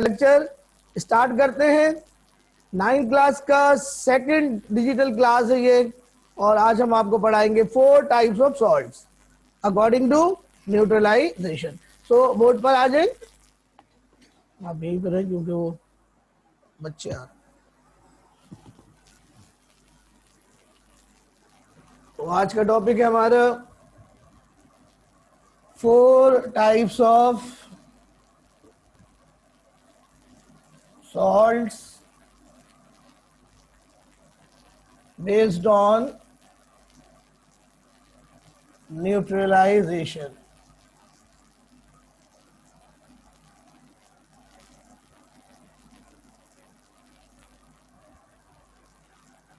Lecture start करते हैं। 9th class का सेकंड डिजिटल क्लास है ये, और आज हम आपको पढ़ाएंगे 4 types of salts according to neutralisation. So board पर आ जाए, आप यही पर है क्योंकि वो बच्चे आ रहे। तो आज का टॉपिक है हमारा 4 types of salts based on neutralization।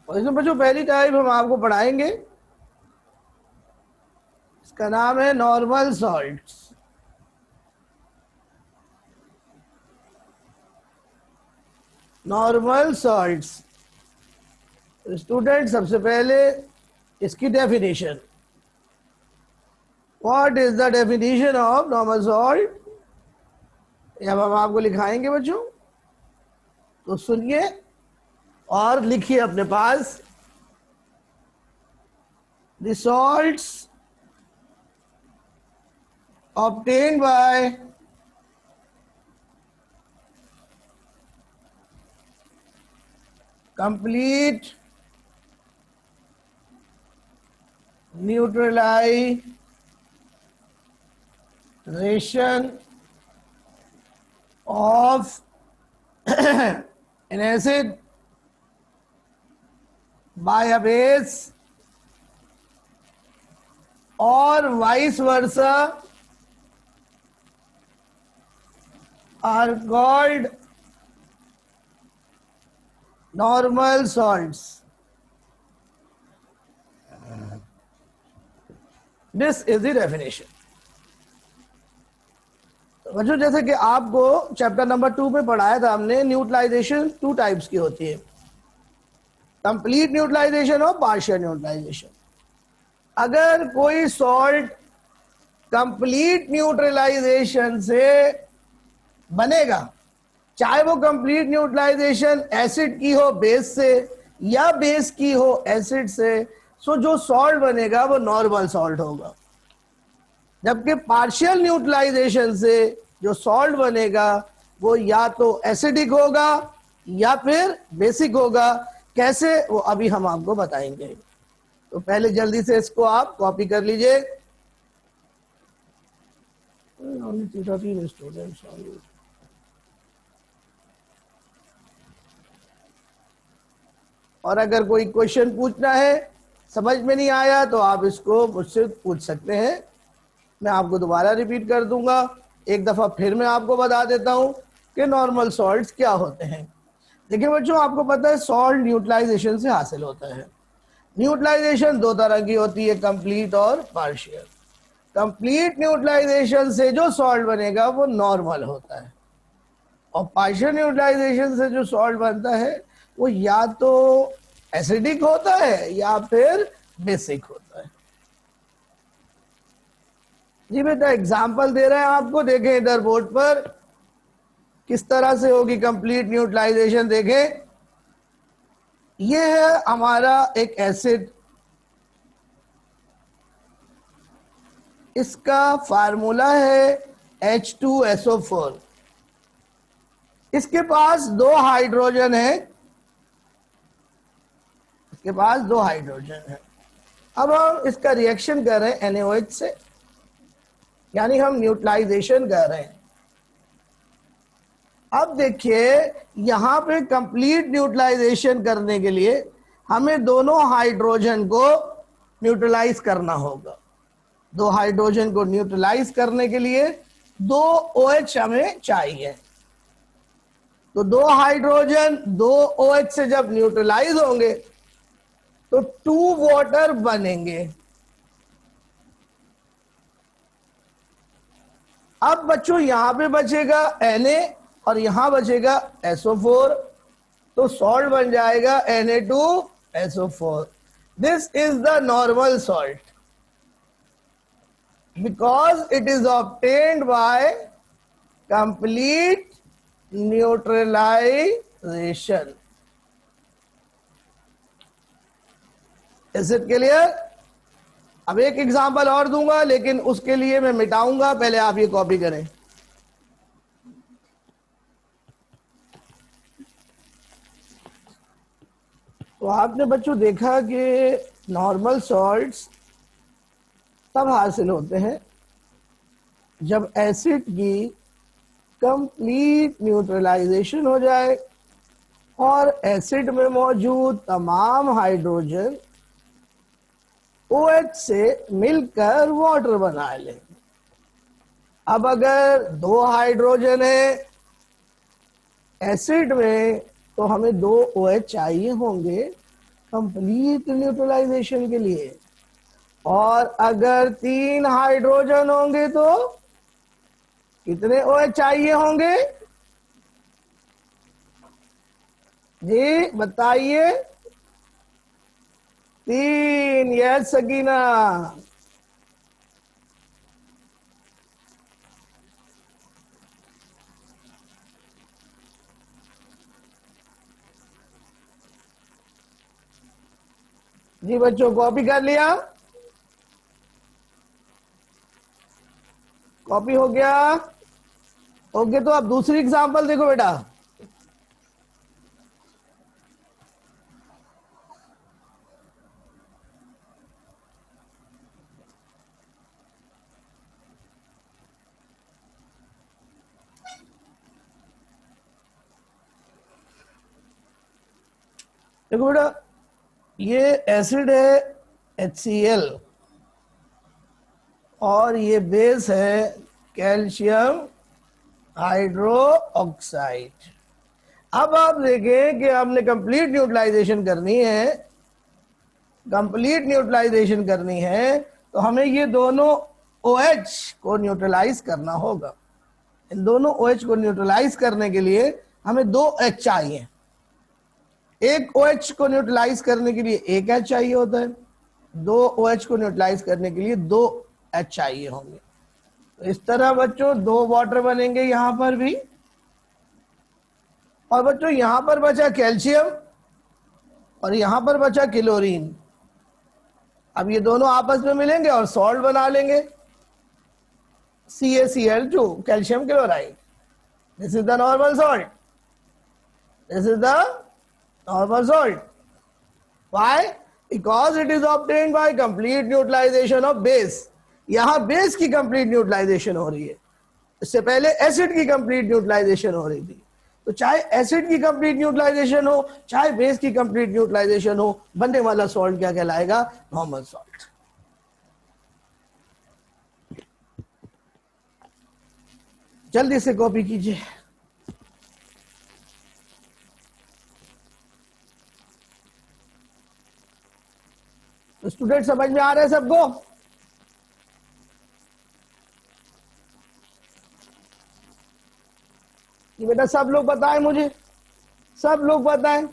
और इसमें बच्चों पहली टाइप हम आपको पढ़ाएंगे, इसका नाम है normal salts. Normal salts student, सबसे पहले इसकी definition, what is the definition of normal salt, अब हम आपको लिखाएंगे बच्चों, तो सुनिए और लिखिए अपने पास। The salts obtained by complete neutralization of an acid by a base or vice versa are called normal salts। This is the definition। बच्चों जैसे कि आपको चैप्टर नंबर 2 में पढ़ाया था हमने, न्यूट्रलाइजेशन 2 टाइप्स की होती है, कंप्लीट न्यूट्रलाइजेशन और पार्शियल न्यूट्रलाइजेशन। अगर कोई सॉल्ट कंप्लीट न्यूट्रलाइजेशन से बनेगा, चाहे वो कंप्लीट न्यूट्रलाइजेशन एसिड की हो बेस से या बेस की हो एसिड से, सो जो सॉल्ट बनेगा वो नॉर्मल सॉल्ट होगा। जबकि पार्शियल न्यूट्रलाइजेशन से जो सॉल्ट बनेगा वो या तो एसिडिक होगा या फिर बेसिक होगा। कैसे, वो अभी हम आपको बताएंगे। तो पहले जल्दी से इसको आप कॉपी कर लीजिए। और अगर कोई क्वेश्चन पूछना है, समझ में नहीं आया, तो आप इसको मुझसे पूछ सकते हैं, मैं आपको दोबारा रिपीट कर दूंगा। एक दफा फिर मैं आपको बता देता हूं कि नॉर्मल सॉल्ट्स क्या होते हैं। देखिए बच्चों, आपको पता है सॉल्ट न्यूट्रलाइजेशन से हासिल होता है। न्यूट्रलाइजेशन 2 तरह की होती है, कंप्लीट और पार्शियल। कंप्लीट न्यूट्रलाइजेशन से जो सॉल्ट बनेगा वो नॉर्मल होता है, और पार्शियल न्यूट्रलाइजेशन से जो सॉल्ट बनता है वो या तो एसिडिक होता है या फिर बेसिक होता है। जी बेटा, एग्जाम्पल दे रहे हैं आपको, देखें इधर बोर्ड पर किस तरह से होगी कंप्लीट न्यूट्रलाइजेशन। देखें, ये है हमारा एक एसिड, इसका फार्मूला है H2SO4। इसके पास 2 हाइड्रोजन है, इसके पास 2 हाइड्रोजन है। अब हम इसका रिएक्शन कर रहे हैं NaOH से, यानी हम न्यूट्रलाइजेशन कर रहे हैं। अब देखिए, यहां पे कंप्लीट न्यूट्रलाइजेशन करने के लिए हमें दोनों हाइड्रोजन को न्यूट्रलाइज करना होगा। 2 हाइड्रोजन को न्यूट्रलाइज करने के लिए 2 OH हमें चाहिए। तो 2 हाइड्रोजन 2 OH से जब न्यूट्रलाइज होंगे तो 2 वाटर बनेंगे। अब बच्चों यहां पे बचेगा Na और यहां बचेगा SO4, तो सॉल्ट बन जाएगा Na2SO4। This is the normal salt because it is obtained by complete neutralisation. Is it clear? अब एक एग्जांपल और दूंगा, लेकिन उसके लिए मैं मिटाऊंगा, पहले आप ये कॉपी करें। तो आपने बच्चों देखा कि नॉर्मल सॉल्ट्स तब हासिल होते हैं जब एसिड की कंप्लीट न्यूट्रलाइजेशन हो जाए और एसिड में मौजूद तमाम हाइड्रोजन OH से मिलकर वाटर बना ले। अब अगर 2 हाइड्रोजन है एसिड में, तो हमें 2 OH चाहिए होंगे कंप्लीट न्यूट्रलाइजेशन के लिए। और अगर 3 हाइड्रोजन होंगे तो कितने OH चाहिए होंगे? जी बताइए। 3। यस सकीना। जी बच्चों, कॉपी कर लिया? कॉपी हो गया? ओके, तो अब दूसरी एग्जांपल देखो बेटा। देखो बेटा, ये एसिड है HCl और ये बेस है कैल्शियम हाइड्रोक्साइड। अब आप देखें कि आपने कंप्लीट न्यूट्रलाइजेशन करनी है, कंप्लीट न्यूट्रलाइजेशन करनी है तो हमें ये दोनों OH को न्यूट्रलाइज करना होगा। इन दोनों OH को न्यूट्रलाइज करने के लिए हमें 2 H चाहिए। एक OH को न्यूट्रलाइज करने के लिए एक H चाहिए होता है, 2 OH को न्यूट्रलाइज करने के लिए 2 H चाहिए होंगे। तो इस तरह बच्चों 2 वाटर बनेंगे यहां पर भी। और बच्चों यहां पर बचा कैल्शियम और यहां पर बचा क्लोरीन। अब ये दोनों आपस में मिलेंगे और सॉल्ट बना लेंगे, CaCl2, calcium chloride. This is the normal salt, this is the normal salt. Why? Because it is obtained by complete neutralization of base। यहां बेस की कंप्लीट न्यूट्रलाइजेशन हो रही है, इससे पहले एसिड की कंप्लीट न्यूट्रलाइजेशन हो रही थी। तो चाहे एसिड की कंप्लीट न्यूट्रलाइजेशन हो, चाहे बेस की कंप्लीट न्यूट्रलाइजेशन हो, बनने वाला सॉल्ट क्या कहलाएगा? Normal salt. जल्दी से कॉपी कीजिए। तो स्टूडेंट समझ में आ रहे हैं सबको? ये बेटा सब लोग बताएं मुझे, सब लोग बताएं।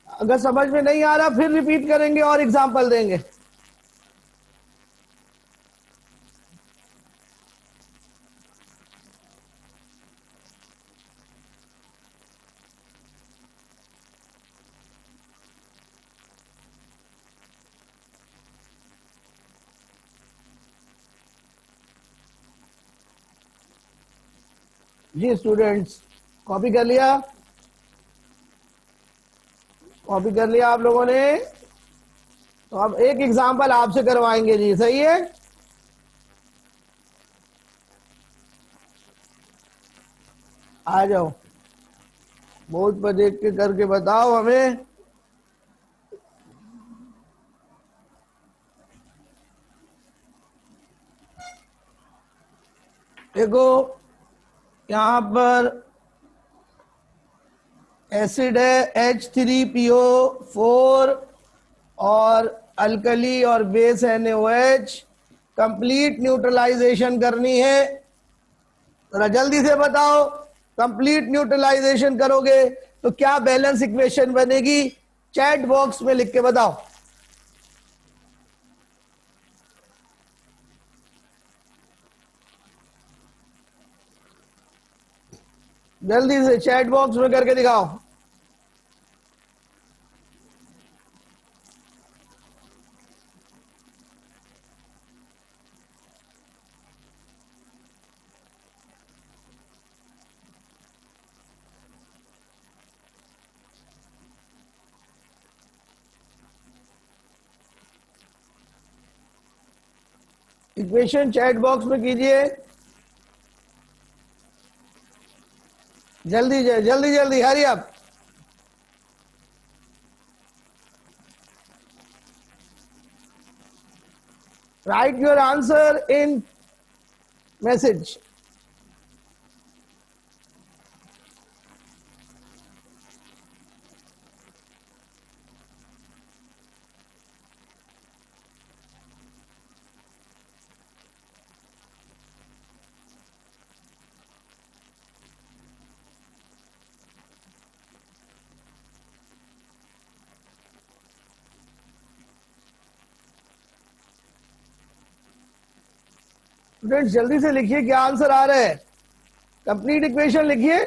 अगर समझ में नहीं आ रहा फिर रिपीट करेंगे और एग्जांपल देंगे। जी स्टूडेंट्स, कॉपी कर लिया? कॉपी कर लिया आप लोगों ने? तो अब एक एग्जांपल आपसे करवाएंगे जी, सही है? आ जाओ, बोर्ड पर देख के करके बताओ हमें। देखो यहां पर एसिड है H3PO4 और अल्कली और बेस है NaOH। कंप्लीट न्यूट्रलाइजेशन करनी है, जरा जल्दी से बताओ। कंप्लीट न्यूट्रलाइजेशन करोगे तो क्या बैलेंस इक्वेशन बनेगी? चैट बॉक्स में लिख के बताओ। जल्दी से चैट बॉक्स में करके दिखाओ। इक्वेशन चैट बॉक्स में कीजिए, जल्दी जल्दी जल्दी, hurry up. Right your answer in message. Students जल्दी से लिखिए क्या आंसर आ रहा है। कंप्लीट इक्वेशन लिखिए।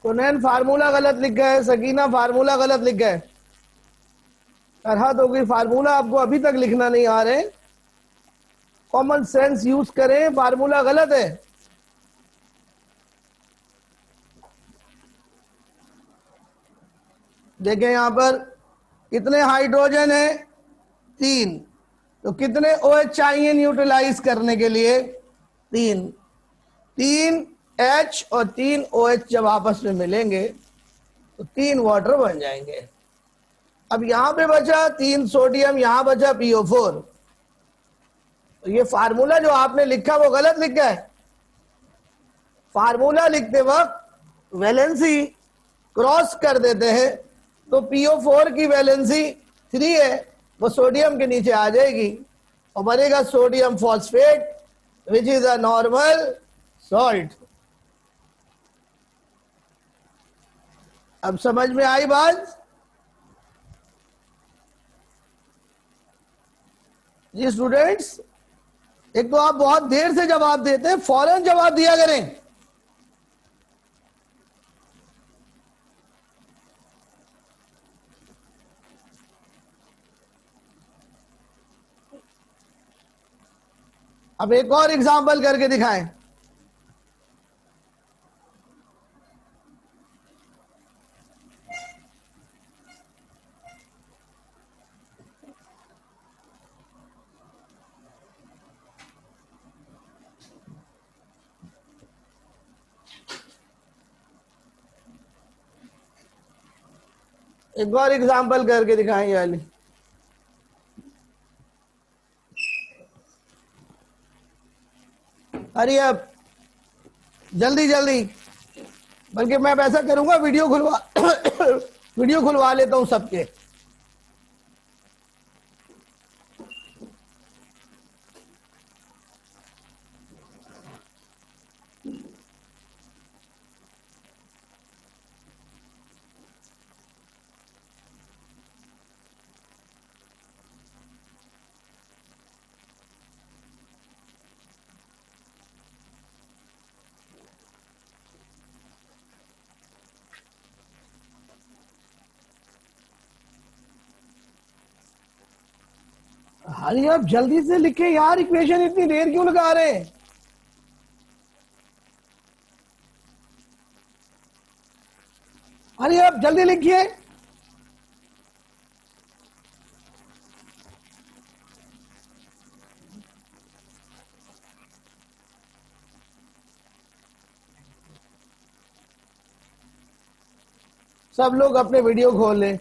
कुनैन फार्मूला गलत लिख गए, सकीना फार्मूला गलत लिख गए। फरहत हो गई, फार्मूला आपको अभी तक लिखना नहीं आ रहे। कॉमन सेंस यूज करें, फार्मूला गलत है। देखें यहां पर कितने हाइड्रोजन है, 3। तो कितने OH चाहिए न्यूट्रलाइज करने के लिए, 3। 3 H और 3 OH जब आपस में मिलेंगे तो 3 वाटर बन जाएंगे। अब यहां पे बचा 3 सोडियम, यहां बचा PO4। तो ये फार्मूला जो आपने लिखा वो गलत लिख गया है। फार्मूला लिखते वक्त वैलेंसी क्रॉस कर देते हैं, तो PO4 की वैलेंसी 3 है, वो सोडियम के नीचे आ जाएगी और बनेगा sodium phosphate which is a normal salt. अब समझ में आई बात जी स्टूडेंट्स? एक तो आप बहुत देर से जवाब देते हैं, फौरन जवाब दिया करें। अब एक और एग्जांपल करके दिखाएं। एक और एग्जांपल करके दिखाएं ये वाली। अरे अब जल्दी जल्दी, बल्कि मैं ऐसा करूंगा, वीडियो खुलवा वीडियो खुलवा लेता हूं सबके। अरे आप जल्दी से लिखे यार, इक्वेशन इतनी देर क्यों लगा रहे हैं? अरे आप जल्दी लिखिए। सब लोग अपने वीडियो खोल लें।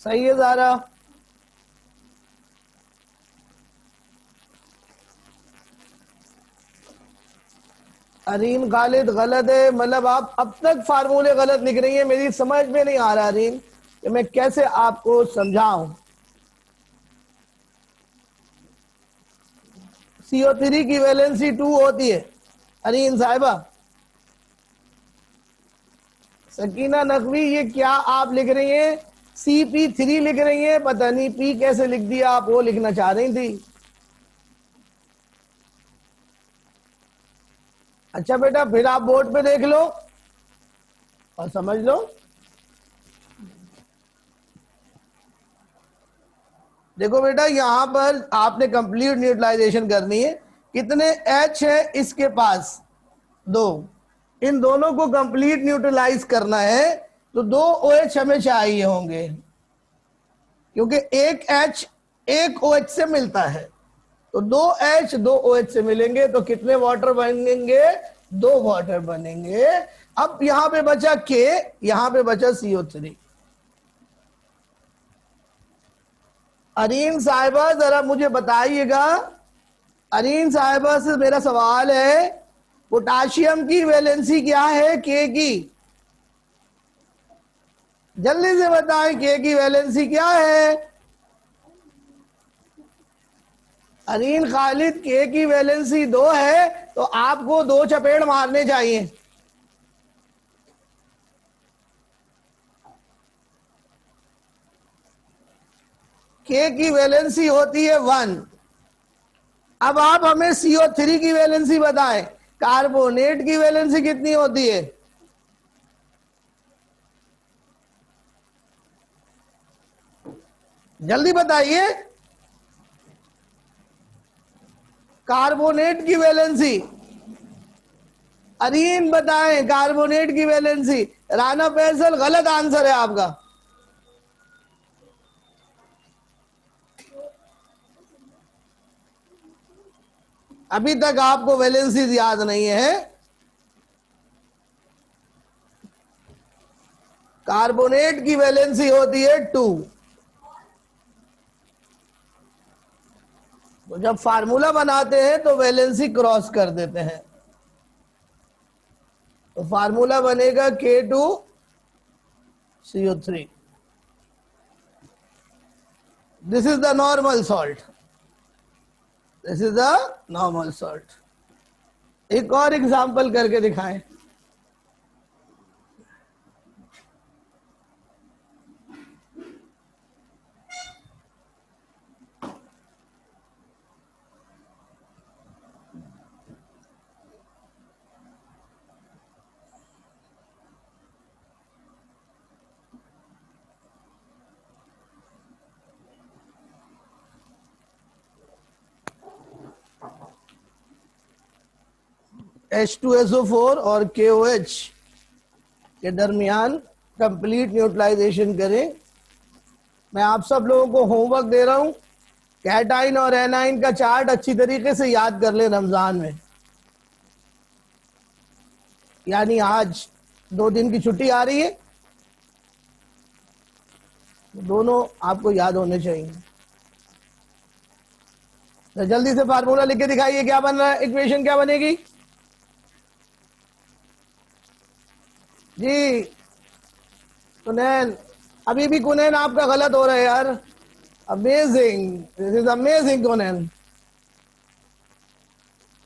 सही है ज़ारा। अरीन खालिद गलत है, मतलब आप अब तक फार्मूले गलत लिख रही हैं। मेरी समझ में नहीं आ रहा अरीन कि मैं कैसे आपको समझाऊं। CO3 की वैलेंसी 2 होती है। अरीन साहिबा, सकीना नकवी, ये क्या आप लिख रही हैं? CP3 लिख रही हैं, पता नहीं P कैसे लिख दिया, आप वो लिखना चाह रही थी। अच्छा बेटा, फिर आप बोर्ड पे देख लो और समझ लो। देखो बेटा, यहां पर आपने कंप्लीट न्यूट्रलाइजेशन करनी है। कितने H है इसके पास? 2। इन दोनों को कंप्लीट न्यूट्रलाइज करना है तो 2 OH हमें चाहिए होंगे, क्योंकि एक H एक OH से मिलता है। तो 2 H 2 OH से मिलेंगे तो कितने वाटर बनेंगे? 2 वाटर बनेंगे। अब यहां पे बचा K, यहां पे बचा CO3। अरीन साहिबा जरा मुझे बताइएगा, अरीन साहिबा से मेरा सवाल है, पोटाशियम की वैलेंसी क्या है K की? जल्दी से बताएं, K की वैलेंसी क्या है? अरीन खालिद, K की वैलेंसी 2 है, तो आपको 2 चपेट मारने चाहिए। K की वैलेंसी होती है 1। अब आप हमें CO3 की वैलेंसी बताएं, कार्बोनेट की वैलेंसी कितनी होती है? जल्दी बताइए, कार्बोनेट की वैलेंसी। अरीन बताएं कार्बोनेट की वैलेंसी। राना फैसल, गलत आंसर है आपका। अभी तक आपको वैलेंसी याद नहीं है। कार्बोनेट की वैलेंसी होती है 2। तो जब फार्मूला बनाते हैं तो वैलेंसी क्रॉस कर देते हैं, तो फार्मूला बनेगा K2CO3। This is the normal salt, this is the normal salt. एक और एग्जांपल करके दिखाएं। H2SO4 और KOH के दरमियान कंप्लीट न्यूट्रलाइजेशन करें। मैं आप सब लोगों को होमवर्क दे रहा हूं, कैटाइन और एनाइन का चार्ट अच्छी तरीके से याद कर ले रमजान में। यानी आज 2 दिन की छुट्टी आ रही है, दोनों आपको याद होने चाहिए। तो जल्दी से फार्मूला लिख के दिखाइए, क्या बन रहा है, इक्वेशन क्या बनेगी जी? कुनैन, अभी भी कुनैन आपका गलत हो रहा है यार। Amazing, this is amazing Kunain.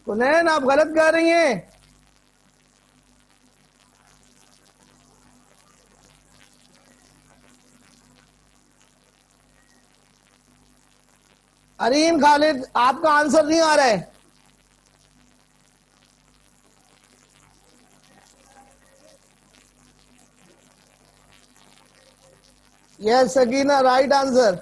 Kunain आप गलत कर रही हैं। अरीन खालिद, आपका आंसर नहीं आ रहा है। Yes Sakina, right answer.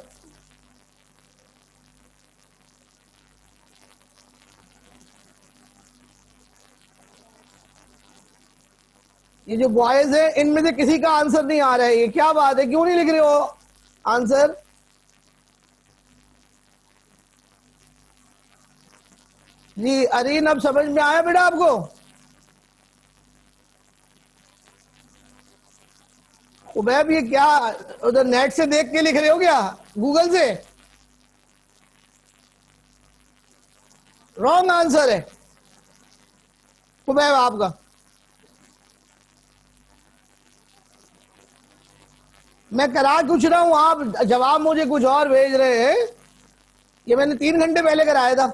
ये जो बॉयज है इनमें से किसी का आंसर नहीं आ रहा है, ये क्या बात है, क्यों नहीं लिख रहे हो आंसर? जी अरीन, अब समझ में आया बेटा आपको? उबैब, ये क्या उधर नेट से देख के लिख रहे हो क्या, गूगल से? रॉन्ग आंसर है उबैब आपका। मैं करा कुछ रहा हूं, आप जवाब मुझे कुछ और भेज रहे हैं। ये मैंने 3 घंटे पहले कराया था।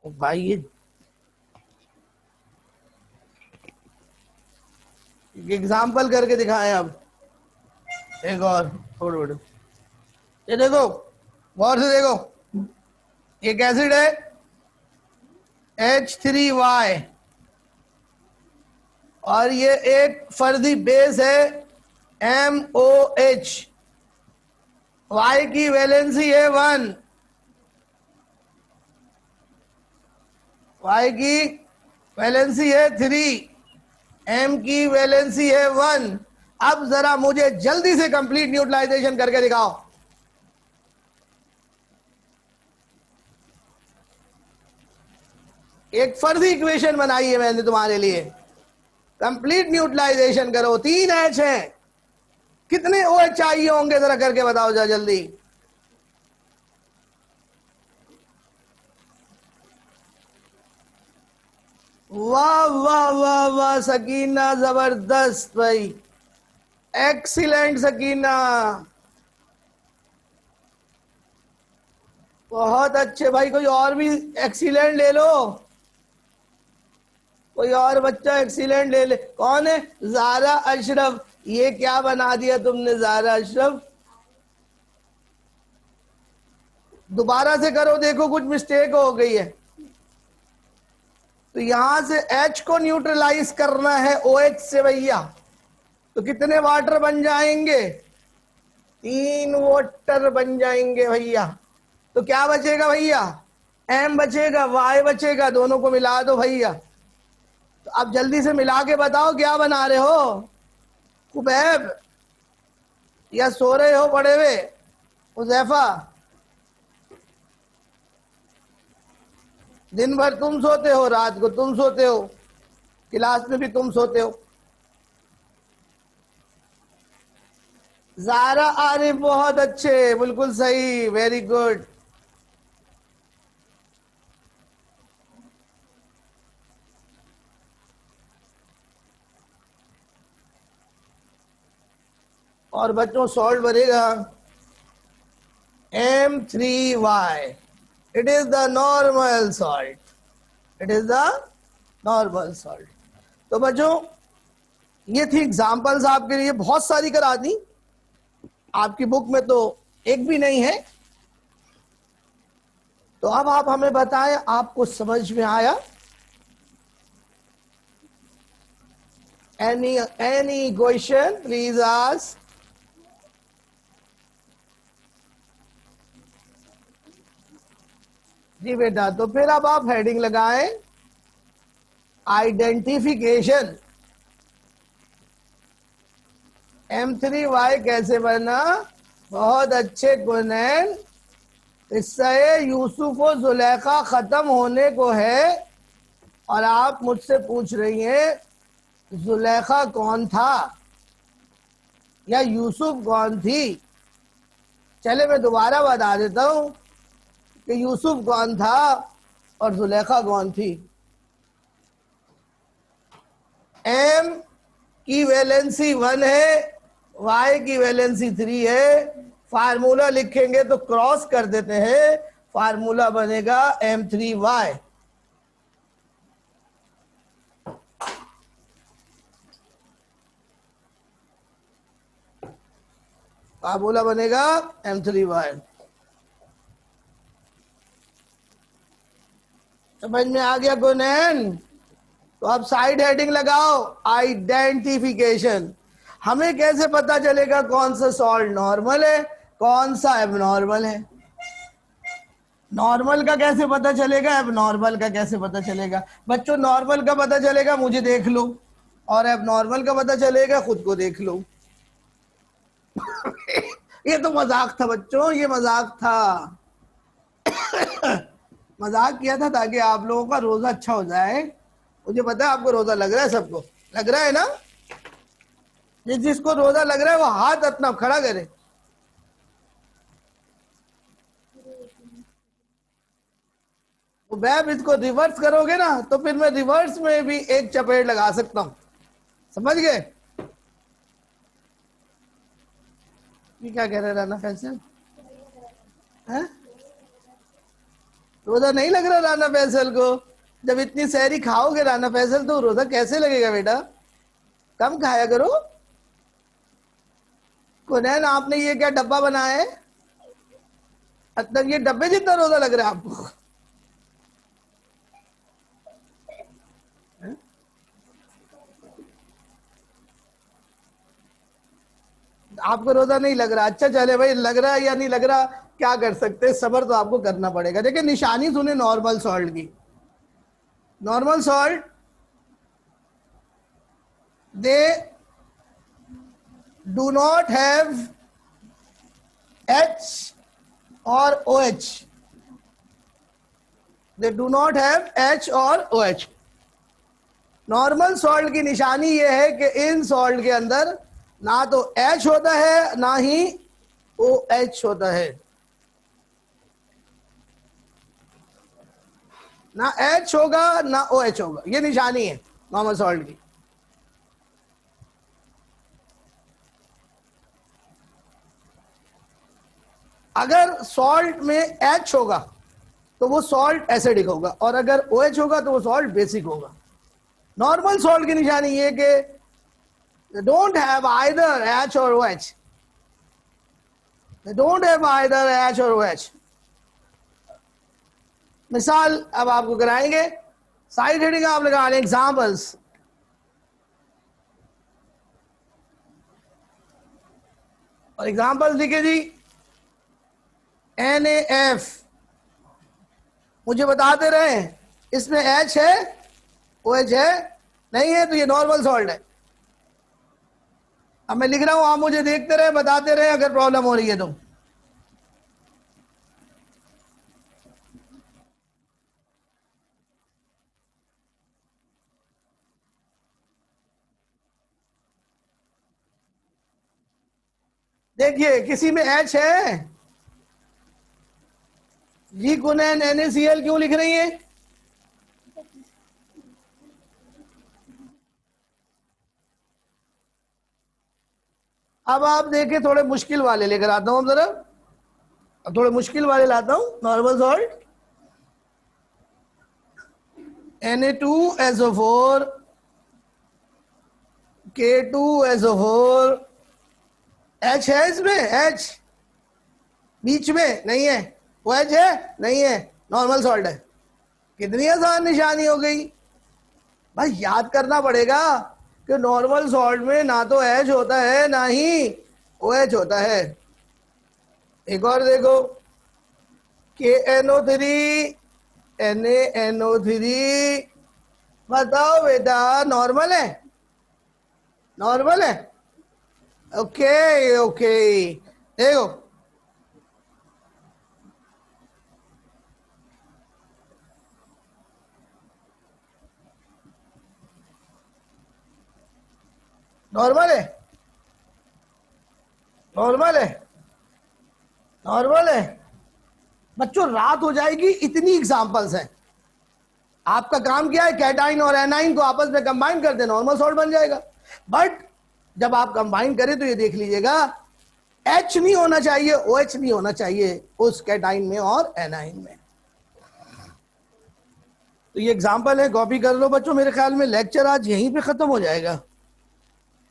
भाई ये एग्जाम्पल करके दिखाएं अब। एक और छोड़ बेटो, ये देखो, गौर से देखो, एक एसिड है H3Y और ये एक फर्दी बेस है MOH। Y की वैलेंसी है 1, Y की वैलेंसी है 3, M की वैलेंसी है 1। अब जरा मुझे जल्दी से कंप्लीट न्यूट्रलाइजेशन करके दिखाओ। एक फर्जी इक्वेशन बनाई है मैंने तुम्हारे लिए, कंप्लीट न्यूट्रलाइजेशन करो। 3 H है, कितने OH चाहिए होंगे जरा करके बताओ जरा जल्दी। वाह वाह वाह वाह सकीना, जबरदस्त भाई, एक्सीलेंट सकीना, बहुत अच्छे भाई। कोई और भी एक्सीलेंट ले लो, कोई और बच्चा एक्सीलेंट ले ले। कौन है? जारा अशरफ। ये क्या बना दिया तुमने जारा अशरफ? दोबारा से करो, देखो कुछ मिस्टेक हो गई है। तो यहां से H को न्यूट्रलाइज करना है OH से भैया, तो कितने वाटर बन जाएंगे? 3 वाटर बन जाएंगे भैया। तो क्या बचेगा भैया? M बचेगा, Y बचेगा, दोनों को मिला दो भैया। तो अब जल्दी से मिला के बताओ क्या बना रहे हो? कुबैब, या सो रहे हो पड़े हुए? हुजैफा, दिन भर तुम सोते हो, रात को तुम सोते हो, क्लास में भी तुम सोते हो। जारा आरिफ, बहुत अच्छे, बिल्कुल सही, वेरी गुड। और बच्चों सॉल्ट बनेगा M3Y, it is the normal salt, it is the normal salt. तो बच्चों ये थी एग्जांपल्स आपके लिए, बहुत सारी करा दी, आपकी बुक में तो एक भी नहीं है। तो अब आप हमें बताएं, आपको समझ में आया? Any question please ask. जी बेटा, तो फिर अब आप हेडिंग लगाएं आइडेंटिफिकेशन। M3Y कैसे बना? बहुत अच्छे गुनैन, किस्सा यूसुफ और जुलेखा खत्म होने को है और आप मुझसे पूछ रही हैं जुलेखा कौन था या यूसुफ कौन थी। चले मैं दोबारा बता देता हूं कि यूसुफ कौन था और जुलेखा कौन थी। M की वैलेंसी 1 है, Y की वैलेंसी 3 है। फार्मूला लिखेंगे तो क्रॉस कर देते हैं, फार्मूला बनेगा M3Y। फार्मूला बनेगा M3Y। समझ में आ गया गुनैन? तो अब साइड हेडिंग लगाओ आइडेंटिफिकेशन। हमें कैसे पता चलेगा कौन सा सॉल्ट नॉर्मल है, कौन सा एबनॉर्मल है? नॉर्मल का कैसे पता चलेगा, एबनॉर्मल का कैसे पता चलेगा? बच्चों नॉर्मल का पता चलेगा मुझे देख लो, और एबनॉर्मल का पता चलेगा खुद को देख लो। ये तो मजाक था बच्चों, ये मजाक था। मजाक किया था ताकि आप लोगों का रोजा अच्छा हो जाए। मुझे पता है आपको रोजा लग रहा है, सबको लग रहा है ना? जिसको रोजा लग रहा है वो हाथ अपना खड़ा करे। तो बैब इसको रिवर्स करोगे ना तो फिर मैं रिवर्स में भी एक चपेट लगा सकता हूं, समझ गए? ये क्या कह रहे राना फैसल है? रोजा नहीं लग रहा राना फैसल को? जब इतनी सहरी खाओगे राना फैसल तो रोजा कैसे लगेगा बेटा? कम खाया करो। कुनैन आपने ये क्या डब्बा बनाया है? मतलब ये डब्बे जितना रोजा लग रहा है आपको? आपको रोजा नहीं लग रहा? अच्छा चले भाई, लग रहा है या नहीं लग रहा, क्या कर सकते, सब्र तो आपको करना पड़ेगा। देखिए निशानी सुने नॉर्मल सॉल्ट की। Normal salt they do not have H और O H. They do not have H और ओ एच। नॉर्मल सॉल्ट की निशानी यह है कि इन सॉल्ट के अंदर ना तो एच होता है ना ही ओ एच होता है। ना एच होगा ना ओ एच होगा, ये निशानी है नॉर्मल सॉल्ट की। अगर सॉल्ट में एच होगा तो वो सॉल्ट एसिडिक होगा, और अगर ओ एच होगा तो वो सॉल्ट बेसिक होगा। नॉर्मल सॉल्ट की निशानी ये कि डोंट हैव आइदर एच और O H. Don't have either H और ओ एच। मिसाल अब आपको कराएंगे, साइड हेडिंग आप लगा लें एग्जाम्पल्स। और एग्जाम्पल लिखे जी, NaF। मुझे बताते रहे इसमें एच है ओ एच है, नहीं है तो ये नॉर्मल सॉल्ट है। अब मैं लिख रहा हूं, आप मुझे देखते रहे, बताते रहे अगर प्रॉब्लम हो रही है तो। देखिए किसी में एच है जी, कुनैन NaCl क्यों लिख रही है? अब आप देखिए, थोड़े मुश्किल वाले लेकर आता हूं जरा। अब थोड़े मुश्किल वाले लाता हूं। Normal salt Na2SO4 K2SO4। H है इसमें? एच बीच में नहीं है। ओ एच है? नहीं है। नॉर्मल सॉल्ट है। कितनी आसान निशानी हो गई भाई, याद करना पड़ेगा कि नॉर्मल सॉल्ट में ना तो एच होता है ना ही ओ एच होता है। एक और देखो, KNO3 NaNO3। बताओ बेटा, नॉर्मल है? नॉर्मल है। ओके ओके, देखो नॉर्मल है। नॉर्मल है। नॉर्मल है। बच्चों रात हो जाएगी, इतनी एग्जांपल्स हैं। आपका काम क्या है, कैटाइन और एनाइन को आपस में कंबाइन कर दे, नॉर्मल सॉल्ट बन जाएगा। बट जब आप कंबाइन करें तो ये देख लीजिएगा, एच नहीं होना चाहिए, ओ एच नहीं होना चाहिए उस कैटाइन में और एनाइन में। तो ये एग्जांपल है, कॉपी कर लो बच्चों। मेरे ख्याल में लेक्चर आज यहीं पे खत्म हो जाएगा,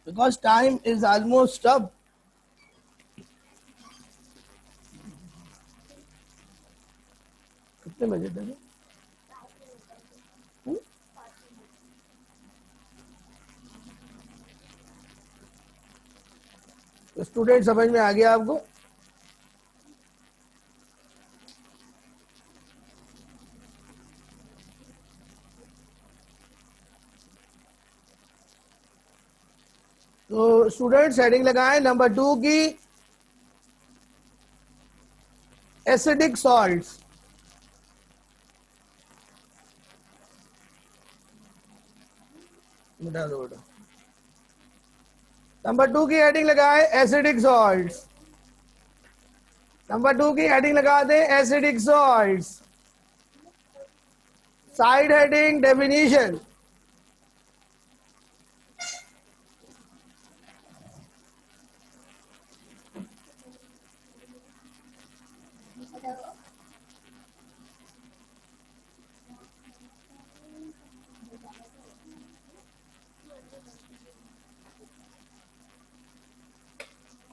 because time is almost up. कितने बजे तक? तो स्टूडेंट समझ में आ गया आपको? तो स्टूडेंट्स हेडिंग लगाएं नंबर 2 की, एसिडिक सॉल्ट्स। मिटा दो बेटा। नंबर 2 की हेडिंग लगाएं एसिडिक सॉल्ट्स। नंबर 2 की हेडिंग लगा दें acidic salts. Side heading definition.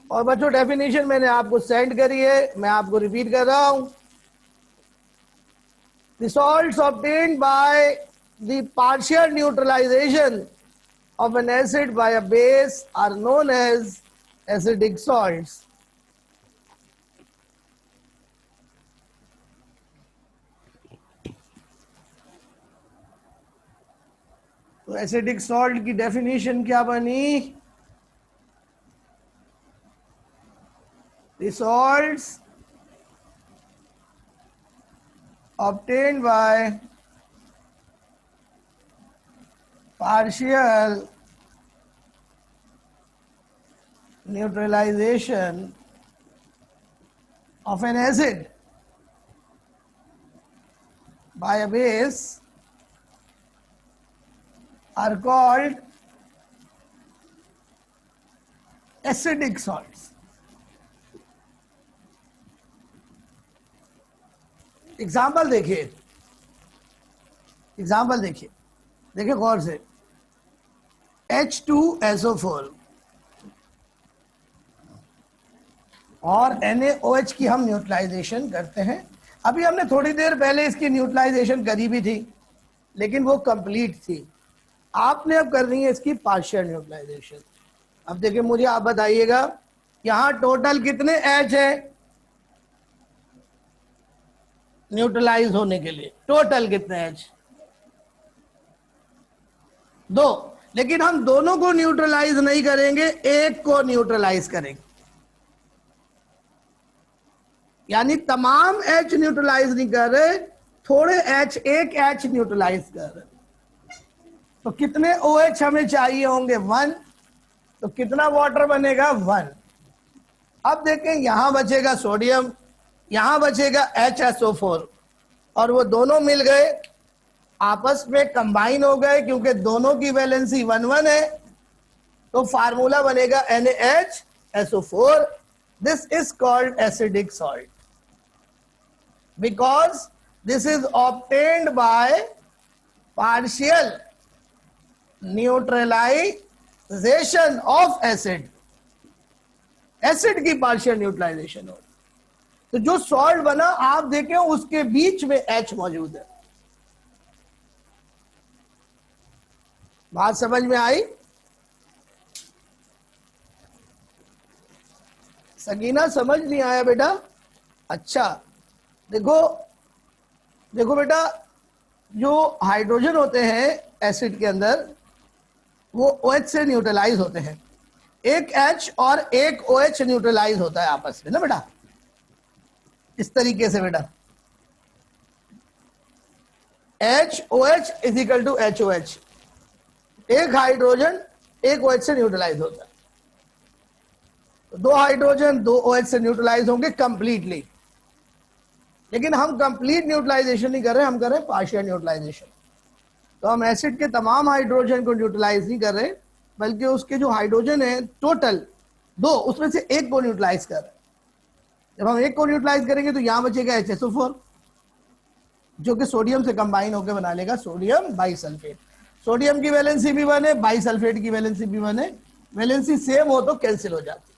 और बच्चों डेफिनेशन मैंने आपको सेंड करी है, मैं आपको रिपीट कर रहा हूं। The salts obtained by the partial neutralization of an acid by a base are known as acidic salts. तो एसिडिक सॉल्ट की डेफिनेशन क्या बनी? The salts obtained by partial neutralization of an acid by a base are called acidic salts. Example देखिए, example देखिए, देखिए गौर से। H2SO4 और NaOH की हम न्यूट्रलाइजेशन करते हैं। अभी हमने थोड़ी देर पहले इसकी न्यूट्रलाइजेशन करी भी थी, लेकिन वो कंप्लीट थी। आपने अब करनी है इसकी पार्शियल न्यूट्रलाइजेशन। अब देखिए, मुझे आप बताइएगा, यहां टोटल कितने H है न्यूट्रलाइज होने के लिए? टोटल कितने H? 2। लेकिन हम दोनों को न्यूट्रलाइज नहीं करेंगे, एक को न्यूट्रलाइज करेंगे। यानी तमाम H न्यूट्रलाइज नहीं कर रहे, थोड़े H, एक H न्यूट्रलाइज कर रहे। तो कितने OH हमें चाहिए होंगे? 1। तो कितना वाटर बनेगा? 1। अब देखें, यहां बचेगा सोडियम, यहां बचेगा HSO4, और वो दोनों मिल गए, आपस में कंबाइन हो गए, क्योंकि दोनों की वैलेंसी 1-1 है। तो फार्मूला बनेगा NaHSO4। This is called acidic salt because this is obtained by partial neutralisation of acid. Acid की पार्शियल न्यूट्रलाइजेशन हो, तो जो सॉल्ट बना आप देखें उसके बीच में H मौजूद है। बात समझ में आई? सगीना समझ नहीं आया बेटा? अच्छा, देखो देखो बेटा, जो हाइड्रोजन होते हैं एसिड के अंदर, वो OH से न्यूट्रलाइज होते हैं। एक H और एक OH न्यूट्रलाइज होता है आपस में ना बेटा, इस तरीके से बेटा। HOH is equal to HOH। एक हाइड्रोजन एक OH से न्यूट्रलाइज होता है, तो 2 हाइड्रोजन 2 OH से न्यूट्रलाइज होंगे कंप्लीटली। लेकिन हम कंप्लीट न्यूट्रलाइजेशन नहीं कर रहे, हम कर रहे हैं पार्शियल न्यूट्रलाइजेशन। तो हम एसिड के तमाम हाइड्रोजन को न्यूट्रलाइज नहीं कर रहे, बल्कि उसके जो हाइड्रोजन है टोटल 2, उसमें से एक को न्यूट्रलाइज कर रहे हैं। जब हम एक को न्यूट्रलाइज करेंगे तो यहां बचेगा HSO4, जो कि सोडियम से कंबाइन होकर बना लेगा सोडियम बाइसल्फेट। सोडियम की वैलेंसी भी 1 है, बाइसल्फेट की वैलेंसी भी 1 है। वैलेंसी सेम हो तो कैंसिल हो जाती।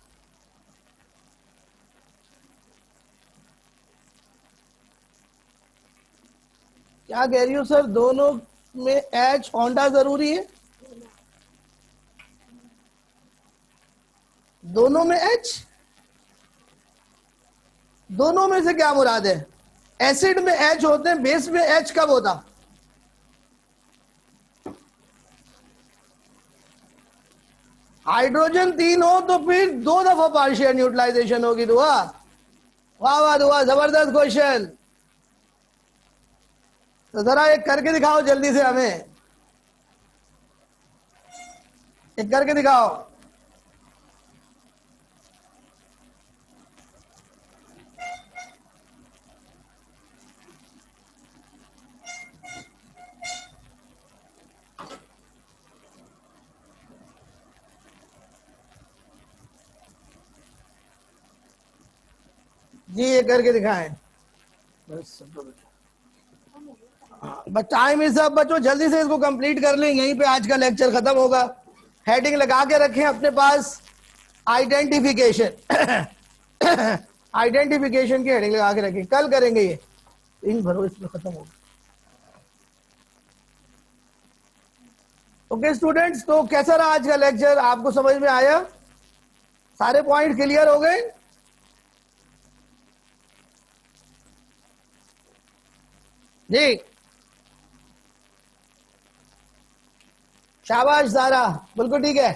क्या कह रही हो सर, दोनों में H होना जरूरी है? दोनों में H? दोनों में से क्या मुराद है? एसिड में H होते हैं, बेस में H कब होता? हाइड्रोजन 3 हो तो फिर 2 दफा पार्शियल न्यूट्रलाइजेशन होगी। दुआ, वाह वाह दुआ, जबरदस्त क्वेश्चन। तो जरा एक करके दिखाओ जल्दी से, हमें एक करके दिखाओ। जी ये करके दिखाएं बस। टाइम इज अप बच्चों, जल्दी से इसको कंप्लीट कर लें, यहीं पे आज का लेक्चर खत्म होगा। हेडिंग लगा के रखें अपने पास, आइडेंटिफिकेशन आइडेंटिफिकेशन की हेडिंग लगा के रखें, कल करेंगे ये, इन भरो इसमें खत्म हो गया। ओके स्टूडेंट्स, तो कैसा रहा आज का लेक्चर, आपको समझ में आया, सारे पॉइंट क्लियर हो गए? जी शाबाश ज़ारा, बिल्कुल ठीक है।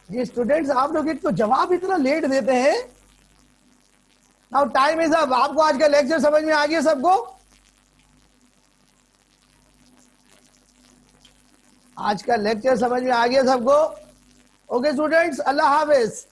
जी स्टूडेंट्स, आप लोग एक तो जवाब इतना लेट देते हैं। Now time is up. आपको आज का लेक्चर समझ में आ गया सबको? आज का लेक्चर समझ में आ गया सबको? ओके स्टूडेंट्स, अल्लाह हाफिज।